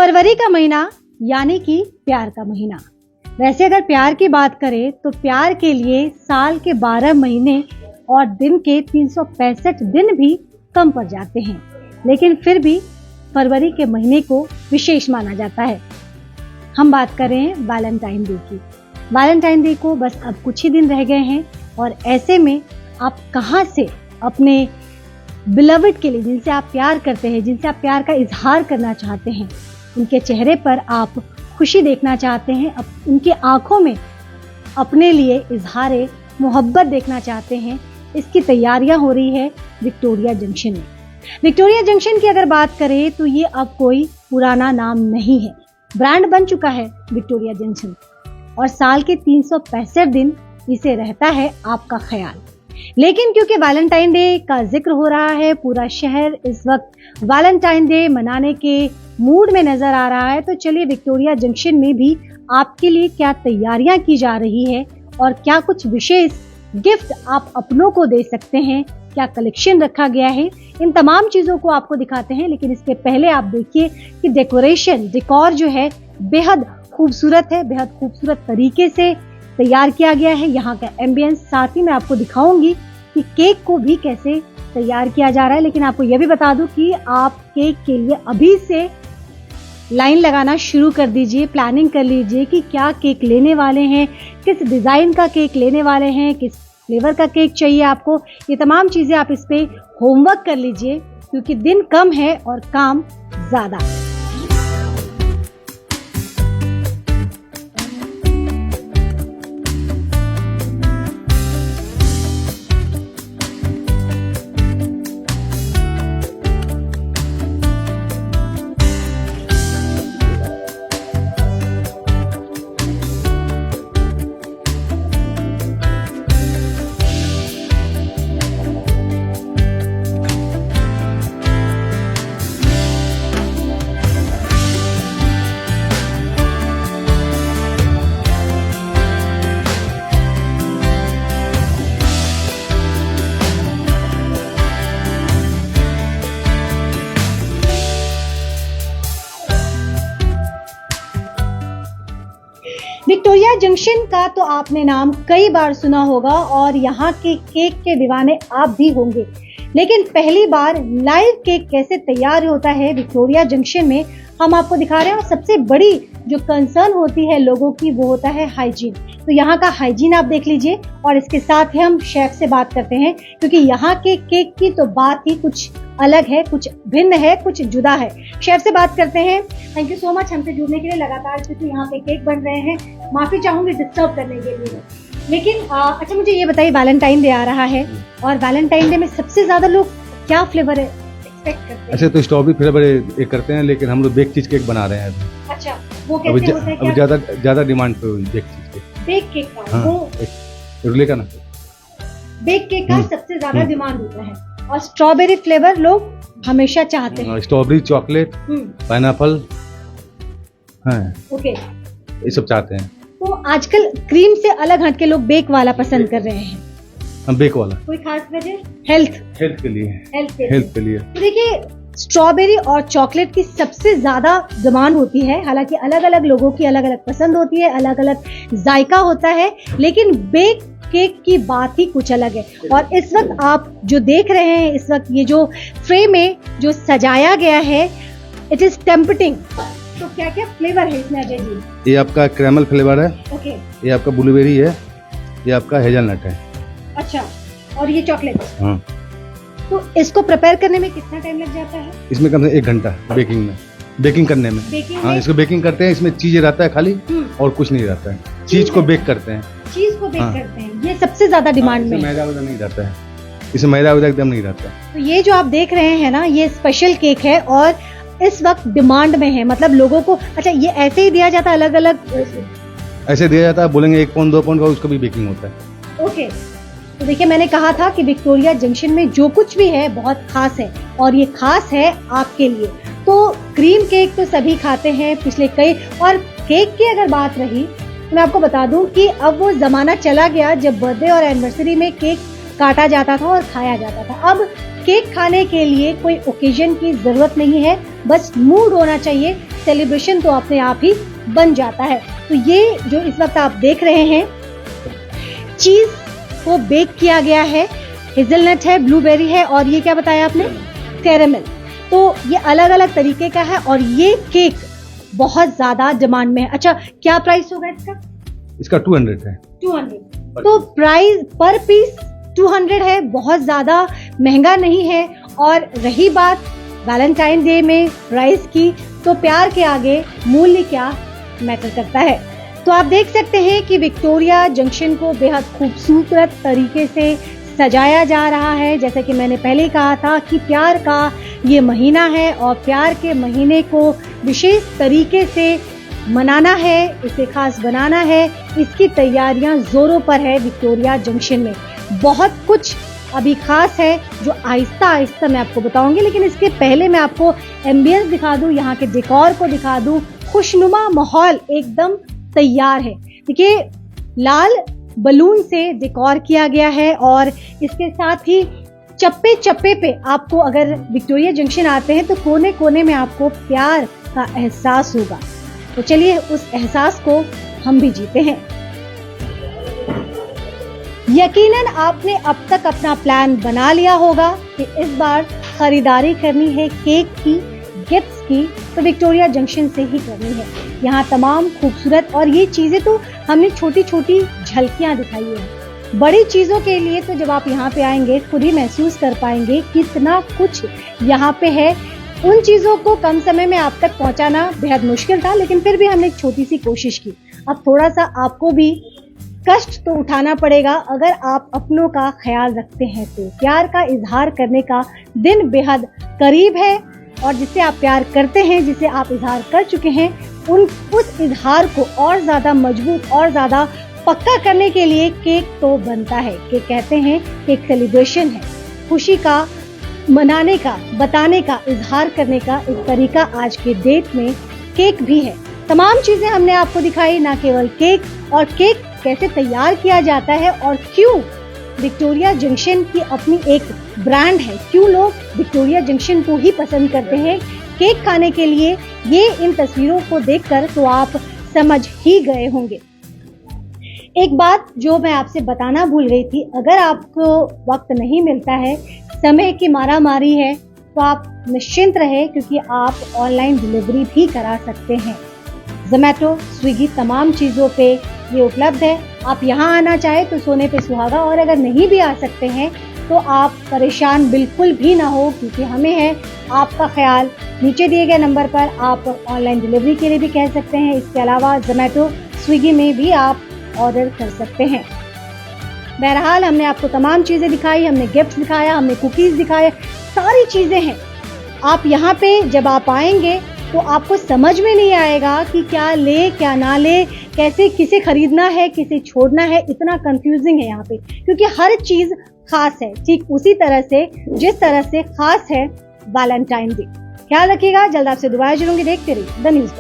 फरवरी का महीना यानी कि प्यार का महीना। वैसे अगर प्यार की बात करें तो प्यार के लिए साल के 12 महीने और दिन के 365 दिन भी कम पड़ जाते हैं, लेकिन फिर भी फरवरी के महीने को विशेष माना जाता है। हम बात कर रहे हैं वैलेंटाइन डे की। वैलेंटाइन डे को बस अब कुछ ही दिन रह गए हैं और ऐसे में आप कहां से अपने बिलवड के लिए, जिनसे आप प्यार करते हैं, जिनसे आप प्यार का इजहार करना चाहते हैं, उनके चेहरे पर आप खुशी देखना चाहते हैं, उनकी आंखों में अपने लिए इजहार मोहब्बत देखना चाहते हैं, इसकी तैयारियां हो रही है विक्टोरिया जंक्शन में। विक्टोरिया जंक्शन की अगर बात करें तो ये अब कोई पुराना नाम नहीं है, ब्रांड बन चुका है विक्टोरिया जंक्शन और साल के 365 दिन इसे रहता है आपका ख्याल। लेकिन क्योंकि वैलेंटाइन डे का जिक्र हो रहा है, पूरा शहर इस वक्त वैलेंटाइन डे मनाने के मूड में नजर आ रहा है, तो चलिए विक्टोरिया जंक्शन में भी आपके लिए क्या तैयारियां की जा रही है और क्या कुछ विशेष गिफ्ट आप अपनों को दे सकते हैं, क्या कलेक्शन रखा गया है, इन तमाम चीजों को आपको दिखाते हैं। लेकिन इसके पहले आप देखिए कि डेकोर जो है बेहद खूबसूरत है, बेहद खूबसूरत तरीके से तैयार किया गया है यहाँ का एम्बियंस। साथ ही मैं आपको दिखाऊंगी कि केक को भी कैसे तैयार किया जा रहा है। लेकिन आपको यह भी बता दूं कि आप केक के लिए अभी से लाइन लगाना शुरू कर दीजिए, प्लानिंग कर लीजिए कि क्या केक लेने वाले हैं, किस डिजाइन का केक लेने वाले हैं, किस फ्लेवर का केक चाहिए आपको। ये तमाम चीजें आप इस पे होमवर्क कर लीजिए क्योंकि दिन कम है और काम ज्यादा। विक्टोरिया जंक्शन का तो आपने नाम कई बार सुना होगा और यहाँ के केक के दीवाने आप भी होंगे, लेकिन पहली बार लाइव केक कैसे तैयार होता है विक्टोरिया जंक्शन में हम आपको दिखा रहे हैं। और सबसे बड़ी जो कंसर्न होती है लोगों की वो होता है हाइजीन। तो यहाँ का हाइजीन आप देख लीजिए और इसके साथ ही हम शेफ से बात करते हैं क्योंकि यहाँ के केक की तो बात ही कुछ अलग है, कुछ भिन्न है, कुछ जुदा है। शेफ से बात करते हैं। थैंक यू सो मच हमसे जुड़ने के लिए लगातार, क्योंकि यहाँ पे केक बन रहे हैं। माफी चाहूंगी डिस्टर्ब करने के लिए, लेकिन अच्छा मुझे ये बताइए, वैलेंटाइन डे आ रहा है और वैलेंटाइन डे में सबसे ज्यादा लोग क्या फ्लेवर एक्सपेक्ट करते हैं? अच्छा तो स्ट्रॉबेरी फ्लेवर एक करते हैं, लेकिन हम लोग बेक चीज केक बना रहे हैं अभी। अच्छा वो कैसे होता है? अभी ज्यादा डिमांड पे bake cheese cake. Bake cake का हाँ, वो रुले का ना, बेक केक का सबसे ज्यादा डिमांड होता है और स्ट्रॉबेरी फ्लेवर लोग हमेशा चाहते हैं। स्ट्रॉबेरी, चॉकलेट, पाइनएप्पल, हाँ ओके, ये सब चाहते हैं। तो आजकल क्रीम से अलग हट के लोग बेक वाला पसंद कर रहे हैं। हम बेक वाला। कोई खास वजह? हेल्थ के लिए। हेल्थ के लिए। तो देखिए स्ट्रॉबेरी और चॉकलेट की सबसे ज्यादा डिमांड होती है। हालांकि अलग अलग लोगों की अलग अलग पसंद होती है, अलग अलग जायका होता है, लेकिन बेक केक की बात ही कुछ अलग है। और इस वक्त आप जो देख रहे हैं, इस वक्त ये जो फ्रेम में जो सजाया गया है, इट इज टेम्पटिंग। तो क्या क्या फ्लेवर है इसमें अजय जी? ये आपका कैरेमल फ्लेवर है, ओके, ये आपका ब्लूबेरी है, ये आपका हेजलनट है। अच्छा, और ये चॉकलेट। हाँ। तो इसको प्रिपेयर करने में कितना टाइम लग जाता है? इसमें कम से 1 घंटा बेकिंग करने में। हाँ, इसको बेकिंग करते हैं, इसमें चीज रहता है खाली और कुछ नहीं रहता है। चीज को बेक करते हैं, चीज को बेक करते हैं, ये सबसे ज्यादा डिमांड में। मैदा वैदा नहीं रहता है, इसमें मैदा वैदा एकदम नहीं रहता है। तो ये जो आप देख रहे हैं ना, ये स्पेशल केक है और इस वक्त डिमांड में है। मतलब लोगों को, अच्छा ये ऐसे ही दिया जाता है? अलग अलग ऐसे दिया जाता है, बोलेंगे 1 पाउंड 2 पाउंड का, उसका भी बेकिंग होता है। ओके, तो देखिए मैंने कहा था कि विक्टोरिया जंक्शन में जो कुछ भी है बहुत खास है और ये खास है आपके लिए। तो क्रीम केक तो सभी खाते हैं पिछले कई, और केक की अगर बात रही तो मैं आपको बता दूं कि अब वो जमाना चला गया जब बर्थडे और एनिवर्सरी में केक काटा जाता था और खाया जाता था। अब केक खाने के लिए कोई ओकेजन की जरूरत नहीं है, बस मूड होना चाहिए सेलिब्रेशन तो अपने आप ही बन जाता है। तो ये जो इस वक्त आप देख रहे हैं, चीज को बेक किया गया है, हेजलनट है, ब्लूबेरी है और ये क्या बताया आपने, कैरेमल। तो ये अलग अलग तरीके का है और ये केक बहुत ज्यादा डिमांड में है। अच्छा, क्या प्राइस होगा इसका? इसका 200 है। 200। तो प्राइस पर पीस 200 है, बहुत ज्यादा महंगा नहीं है। और रही बात वैलेंटाइन डे में प्राइस की, तो प्यार के आगे मूल्य क्या मैटर करता है। तो आप देख सकते हैं कि विक्टोरिया जंक्शन को बेहद खूबसूरत तरीके से सजाया जा रहा है। जैसे कि मैंने पहले कहा था कि प्यार का ये महीना है और प्यार के महीने को विशेष तरीके से मनाना है, इसे खास बनाना है। इसकी तैयारियां जोरों पर है विक्टोरिया जंक्शन में। बहुत कुछ अभी खास है जो आहिस्ता आहिस्ता मैं आपको बताऊंगी, लेकिन इसके पहले मैं आपको एम्बियंस दिखा दूं, यहाँ के डेकोर को दिखा दूं। खुशनुमा माहौल एकदम तैयार है। देखिए, लाल बलून से डेकोर किया गया है और इसके साथ ही चप्पे चप्पे पे आपको, अगर विक्टोरिया जंक्शन आते हैं तो कोने कोने में आपको प्यार का एहसास होगा। तो चलिए उस एहसास को हम भी जीते हैं। यकीनन आपने अब तक अपना प्लान बना लिया होगा कि इस बार खरीदारी करनी है केक की, गिफ्ट्स की, तो विक्टोरिया जंक्शन से ही करनी है। यहाँ तमाम खूबसूरत, और ये चीजें तो हमने छोटी छोटी झलकियां दिखाई है। बड़ी चीजों के लिए तो जब आप यहाँ पे आएंगे खुद ही महसूस कर पाएंगे कितना कुछ यहाँ पे है। उन चीजों को कम समय में आप तक पहुँचाना बेहद मुश्किल था, लेकिन फिर भी हमने एक छोटी सी कोशिश की। अब थोड़ा सा आपको भी कष्ट तो उठाना पड़ेगा अगर आप अपनों का ख्याल रखते हैं तो। प्यार का इजहार करने का दिन बेहद करीब है और जिसे आप प्यार करते हैं, जिसे आप इजहार कर चुके हैं, उस इजहार को और ज्यादा मजबूत और ज्यादा पक्का करने के लिए केक तो बनता है। केक कहते हैं कि एक सेलिब्रेशन है, खुशी का मनाने का, बताने का, इजहार करने का एक तरीका आज के डेट में केक भी है। तमाम चीजें हमने आपको दिखाई, ना केवल केक, और केक कैसे तैयार किया जाता है और क्यों विक्टोरिया जंक्शन की अपनी एक ब्रांड है, क्यों लोग विक्टोरिया जंक्शन को ही पसंद करते हैं केक खाने के लिए। ये इन तस्वीरों को देखकर तो आप समझ ही गए होंगे। एक बात जो मैं आपसे बताना भूल गई थी, अगर आपको वक्त नहीं मिलता है, समय की मारामारी है, तो आप निश्चिंत रहे क्योंकि आप ऑनलाइन डिलीवरी भी करा सकते हैं। ज़ोमैटो, स्विगी, तमाम चीज़ों पे ये उपलब्ध है। आप यहाँ आना चाहे तो सोने पे सुहागा, और अगर नहीं भी आ सकते हैं तो आप परेशान बिल्कुल भी ना हो क्योंकि हमें है आपका ख्याल। नीचे दिए गए नंबर पर आप ऑनलाइन डिलीवरी के लिए भी कह सकते हैं। इसके अलावा ज़ोमैटो, स्विगी में भी आप ऑर्डर कर सकते हैं। बहरहाल हमने आपको तमाम चीज़ें दिखाई, हमने गिफ्ट दिखाया, हमने कुकीज़ दिखाए, सारी चीज़ें हैं। आप यहाँ पे जब आप आएंगे तो आपको समझ में नहीं आएगा कि क्या ले क्या ना ले, कैसे किसे खरीदना है किसे छोड़ना है। इतना कंफ्यूजिंग है यहाँ पे क्योंकि हर चीज खास है, ठीक उसी तरह से जिस तरह से खास है वैलेंटाइन डे। ख्याल रखिएगा, जल्द आपसे दोबारा जुड़ूंगी। देखते रहिए द न्यूज़।